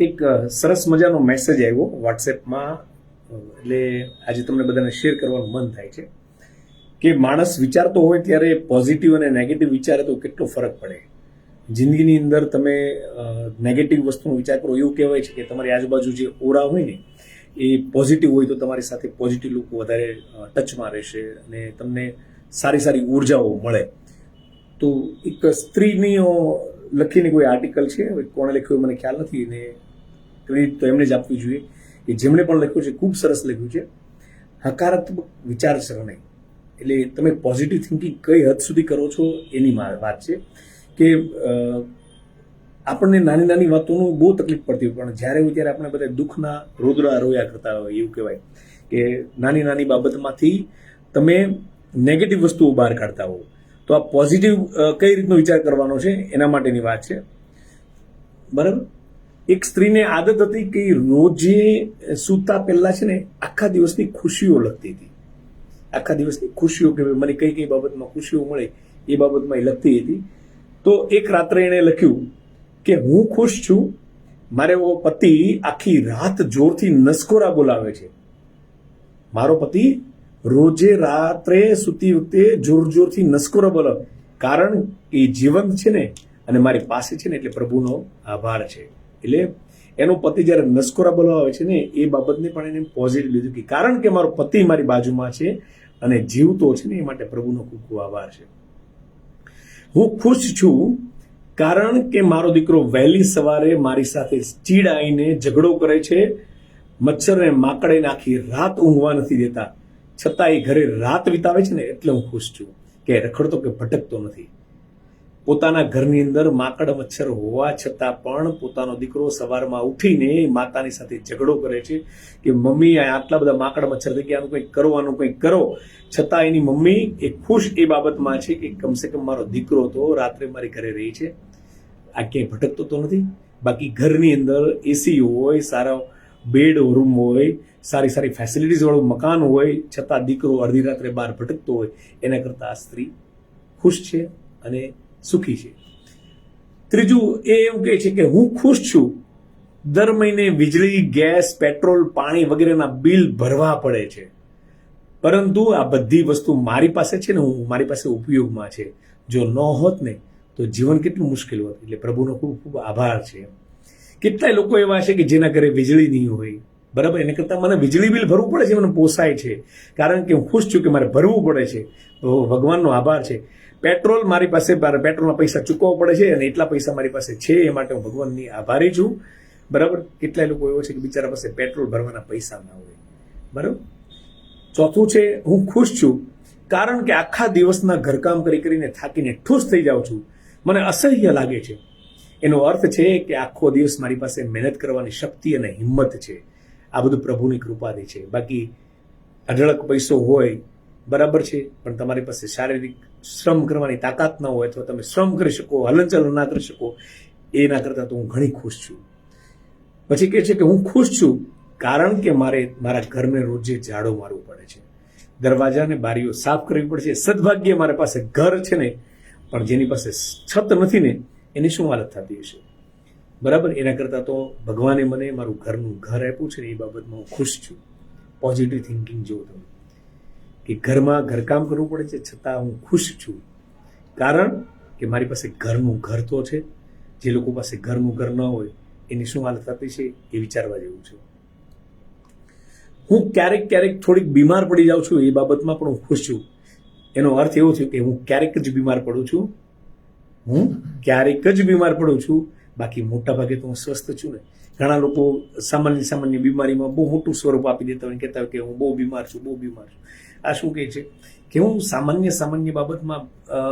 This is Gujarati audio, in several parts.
એક સરસ મજાનો મેસેજ આવ્યો વોટ્સએપમાં, એટલે આજે તમને બધાને શેર કરવાનું મન થાય છે કે માણસ વિચારતો હોય ત્યારે પોઝિટિવ અને નેગેટિવ વિચારે તો કેટલો ફરક પડે. જિંદગીની અંદર તમે નેગેટિવ વસ્તુનો વિચાર કરો, એવું કહેવાય છે કે તમારી આજુબાજુ જે ઓરા હોય ને એ પોઝિટિવ હોય તો તમારી સાથે પોઝિટિવ લોકો વધારે ટચમાં રહેશે અને તમને સારી સારી ઉર્જાઓ મળે. તો એક સ્ત્રીની લખીને કોઈ આર્ટિકલ છે, કોણે લખ્યું મને ખ્યાલ નથી, ને ક્રેડિટ તો એમને જ આપવી જોઈએ કે જેમણે પણ લખ્યું છે. ખૂબ સરસ લખ્યું છે. હકારાત્મક વિચારસરણી એટલે તમે પોઝિટિવ થિંકિંગ કઈ હદ સુધી કરો છો એની વાત છે. કે આપણને નાની નાની વાતોનું બહુ તકલીફ પડતી હોય, પણ જ્યારે હોય ત્યારે આપણે બધા દુઃખના રોદડા રોયા કરતા હોય. એવું કહેવાય કે નાની નાની બાબતમાંથી તમે નેગેટિવ વસ્તુઓ બહાર કાઢતા હો. તો આ પોઝિટિવ કઈ રીતનો વિચાર કરવાનો છે એના માટેની વાત છે. બરાબર. એક સ્ત્રીને આદત હતી કે રોજે સૂતા પહેલા છે ને આખા દિવસની ખુશીઓ લખતી હતી. આખા દિવસની ખુશીઓ કે મને કઈ કઈ બાબતમાં ખુશીઓ મળે એ બાબતમાં એ લખતી હતી. તો એક રાત્રે એણે લખ્યું કે હું ખુશ છું, મારો પતિ આખી રાત જોરથી નસકોરા બોલાવે છે. મારો પતિ રોજે રાત્રે સૂતી વખતે જોર જોરથી નસકોરા બોલાવે, કારણ એ જીવંત છે ને અને મારી પાસે છે ને એટલે પ્રભુનો આભાર છે. એટલે એનો પતિ જ્યારે નસકોરા બોલાવે છે ને એ બાબતને પણ એને પોઝિટિવ લીધું કે કારણ કે મારો પતિ મારી બાજુમાં છે અને જીવતો છે ને એ માટે પ્રભુનો ખૂબ ખૂબ આભાર છે. હું ખુશ છું કારણ કે મારો દીકરો વહેલી સવારે મારી સાથે ચીડાઈને ઝઘડો કરે છે, મચ્છરને માકડે આખી રાત ઊંઘવા નથી દેતા, છતાં એ ઘરે રાત વિતાવે છે ને એટલે હું ખુશ છું કે રખડતો કે ભટકતો નથી. પોતાના ઘરની અંદર માકડ મચ્છર હોવા છતાં પણ પોતાનો દીકરો સવારમાં ઉઠીને માતાની સાથે ઝઘડો કરે છે કે મમ્મી આટલા બધા માકડ મચ્છર થઈ ગયા, આનું કંઈક કરો, આનું કંઈક કરો. છતાં એની મમ્મી એ ખુશ એ બાબતમાં છે કે કમસે કમ મારો દીકરો તો રાત્રે મારી ઘરે રહી છે, આ ક્યાંય ભટકતો તો નથી. બાકી ઘરની અંદર એસી હોય, સારા બેડ રૂમ હોય, સારી સારી ફેસિલિટીઝ વાળું મકાન હોય, છતાં દીકરો અડધી રાત્રે બહાર ભટકતો હોય, એના કરતાં આ સ્ત્રી ખુશ છે અને સુખી છે. ત્રીજું એ એવું કહે છે કે હું ખુશ છું, દર મહિને વીજળી, ગેસ, પેટ્રોલ, પાણી વગેરેના બિલ ભરવા પડે છે, પરંતુ આ બધી વસ્તુ મારી પાસે છે ને, મારી પાસે ઉપયોગમાં છે. જો ન હોત ને તો જીવન કેટલું મુશ્કેલ હોત. એટલે પ્રભુનો ખૂબ ખૂબ આભાર છે. કેટલાય લોકો એવા છે કે જેના ઘરે વીજળી નહીં હોય, બરાબર, એને કરતાં મને વીજળી બિલ ભરવું પડે છે, મને પોસાય છે, કારણ કે હું ખુશ છું કે મારે ભરવું પડે છે. તો ભગવાનનો આભાર છે. પેટ્રોલ મારી પાસે, પેટ્રોલના પૈસા ચૂકવવા પડે છે અને એટલા પૈસા મારી પાસે છે, એ માટે હું ભગવાનની આભારી છું. બરાબર. કેટલાય લોકો એવો છે કે બિચારા પાસે પેટ્રોલ ભરવાના પૈસા ના હોય. બરાબર. ચોથું છે હું ખુશ છું કારણ કે આખા દિવસના ઘરકામ કરી કરીને થાકીને ઠૂસ થઈ જાઉં છું, મને અસહ્ય લાગે છે. એનો અર્થ છે કે આખો દિવસ મારી પાસે મહેનત કરવાની શક્તિ અને હિંમત છે. આ બધું પ્રભુની કૃપાથી છે. બાકી અઢળક પૈસો હોય, બરાબર છે, પણ તમારી પાસે શારીરિક શ્રમ કરવાની તાકાત ન હોય અથવા તમે શ્રમ કરી શકો, હલનચલન ના કરી શકો, એના કરતાં તો હું ઘણી ખુશ છું. પછી કહે છે કે હું ખુશ છું કારણ કે મારે મારા ઘરને રોજે ઝાડુ મારવું પડે છે, દરવાજા અને બારીઓ સાફ કરવી પડે છે. સદભાગ્ય મારી પાસે ઘર છે ને, પણ જેની પાસે છત નથી ને એની શું હાલત થતી હશે. બરાબર. એના કરતાં તો ભગવાને મને મારું ઘરનું ઘર આપ્યું છે ને એ બાબતમાં હું ખુશ છું. પોઝિટિવ થિંકિંગ જેવું તમે કે ઘરમાં ઘરકામ કરવું પડે છે છતાં હું ખુશ છું, કારણ કે મારી પાસે ઘરનું ઘર તો છે. જે લોકો પાસે ઘરનું ઘર ન હોય એની શું હાલત થતી છે એ વિચારવા જેવું છે. હું ક્યારેક ક્યારેક થોડીક બીમાર પડી જાઉં છું, એ બાબતમાં પણ હું ખુશ છું. એનો અર્થ એવો થયો કે હું ક્યારેક જ બીમાર પડું છું, હું ક્યારેક જ બીમાર પડું છું, બાકી મોટા ભાગે તો હું સ્વસ્થ છું ને. ઘણા લોકો સામાન્ય સામાન્ય બીમારીમાં બહુ મોટું સ્વરૂપ આપી દેતા હોય, કહેતા હોય કે હું બહુ બીમાર છું, બહુ બીમાર છું. આ શું કહે છે કે હું સામાન્ય સામાન્ય બાબતમાં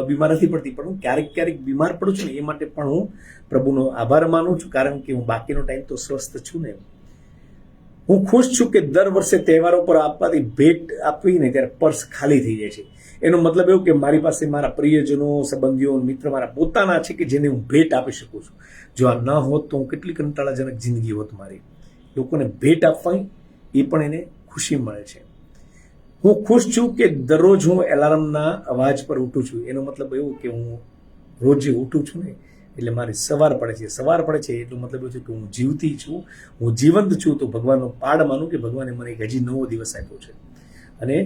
બીમાર નથી પડતી, પણ હું ક્યારેક ક્યારેક બીમાર પડું છું ને એ માટે પણ હું પ્રભુનો આભાર માનું છું, કારણ કે હું બાકીનો ટાઈમ તો સ્વસ્થ છું ને. હું ખુશ છું કે દર વર્ષે તહેવારો પર આપવાથી ભેટ આપવી ને ત્યારે પર્સ ખાલી થઈ જાય છે. એનો મતલબ એવું કે મારી પાસે મારા પ્રિયજનો, સંબંધીઓ, મિત્ર મારા પોતાના છે કે જેને હું ભેટ આપી શકું છું. જો આ ન હોત તો હું કેટલી કંટાળાજનક જિંદગી હોત મારી. લોકોને ભેટ આપવાની એ પણ એને ખુશી મળે છે. હું ખુશ છું કે દરરોજ હું એલાર્મના અવાજ પર ઉઠું છું. એનો મતલબ એવું કે હું રોજ જે ઉઠું છું ને એટલે મારી સવાર પડે છે. સવાર પડે છે એટલો મતલબ એ છે કે હું જીવતી છું, હું જીવંત છું, તો ભગવાનનો પાડ માનું કે ભગવાને મને એક હજી નવો દિવસ આપ્યો છે અને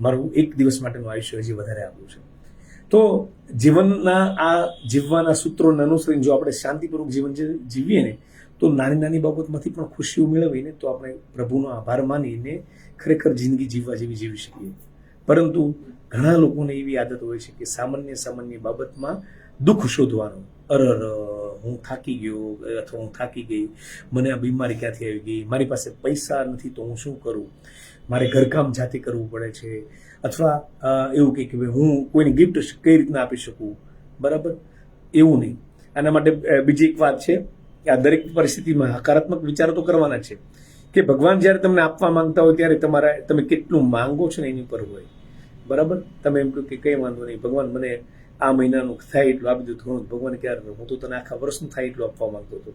મારું એક દિવસ માટેનું આયુષ્ય હજી વધારે આપ્યું છે. તો જીવનના આ જીવવાના સૂત્રોને અનુસરીને જો આપણે શાંતિપૂર્વક જીવન જીવીએ ને, તો નાની નાની બાબતમાંથી પણ ખુશીઓ મેળવીને તો આપણે પ્રભુનો આભાર માનીને ખરેખર જિંદગી જીવવા જેવી જીવી શકીએ. પરંતુ ઘણા લોકોને એવી આદત હોય છે કે સામાન્ય બાબતમાં દુઃખ શોધવાનું. હું થાકી ગયો અથવા હું થાકી ગઈ, મને આ બીમારી ક્યાંથી આવી ગઈ, મારી પાસે પૈસા નથી તો હું શું કરું, મારે ઘરકામ જાતે કરવું પડે છે, અથવા એવું કંઈક કે હું કોઈને ગિફ્ટ કઈ રીતના આપી શકું. બરાબર, એવું નહીં. આના માટે બીજી એક વાત છે કે આ દરેક પરિસ્થિતિમાં હકારાત્મક વિચારો તો કરવાના છે કે ભગવાન જ્યારે તમને આપવા માંગતા હોય ત્યારે તમે કેટલું માંગો છો ને એની ઉપર હોય. બરાબર, તમે એમ કહો કે કંઈ વાંધો નહીં, ભગવાન મને આ મહિનાનું થાય એટલું આપી દઉં, થોડું ભગવાન ક્યારે, હું તો તને આખા વર્ષનું થાય એટલું આપવા માંગતો હતો,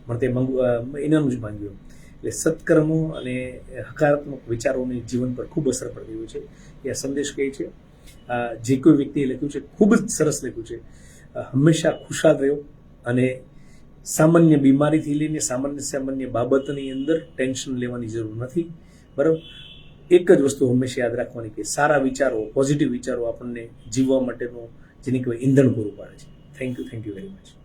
મને તે એનાનું જ માંગ્યું. એટલે સત્કર્મો અને હકારાત્મક વિચારોની જીવન પર ખૂબ અસર પડતી હોય છે. એ આ સંદેશ કહે છે. જે કોઈ વ્યક્તિએ લખ્યું છે ખૂબ જ સરસ લખ્યું છે. હંમેશા ખુશાલ રહ્યો અને સામાન્ય બીમારીથી લઈને સામાન્ય બાબતની અંદર ટેન્શન લેવાની જરૂર નથી. બરાબર, એક જ વસ્તુ હંમેશા યાદ રાખવાની કે સારા વિચારો, પોઝિટિવ વિચારો આપણને જીવવા માટેનો જેને કહેવાય ઈંધણ પૂરું પાડે છે. Thank you very much.